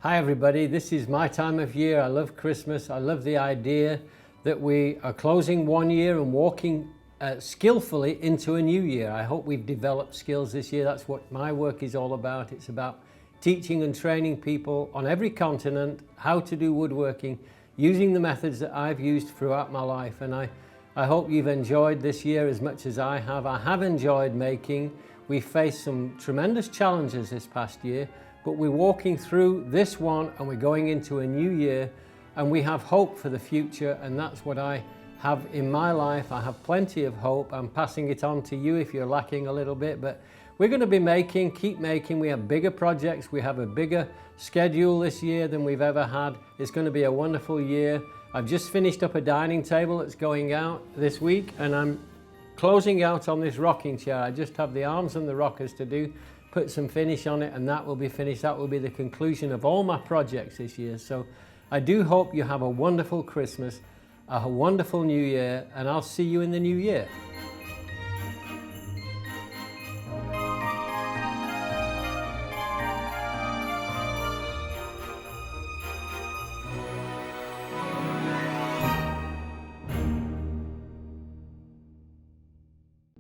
Hi everybody, this is my time of year. I love Christmas. I love the idea that we are closing one year and walking skillfully into a new year. I hope we've developed skills this year. That's what my work is all about. It's about teaching and training people on every continent how to do woodworking using the methods that I've used throughout my life. And I hope you've enjoyed this year as much as I have. I have enjoyed making. We faced some tremendous challenges this past year, but we're walking through this one and we're going into a new year and we have hope for the future, and that's what I have in my life. I have plenty of hope. I'm passing it on to you if you're lacking a little bit, but we're going to be keep making. We have bigger projects. We have a bigger schedule this year than we've ever had. It's going to be a wonderful year. I've just finished up a dining table that's going out this week, and I'm closing out on this rocking chair. I just have the arms and the rockers to do, put some finish on it, and that will be finished. That will be the conclusion of all my projects this year. So I do hope you have a wonderful Christmas, a wonderful New Year, and I'll see you in the new year.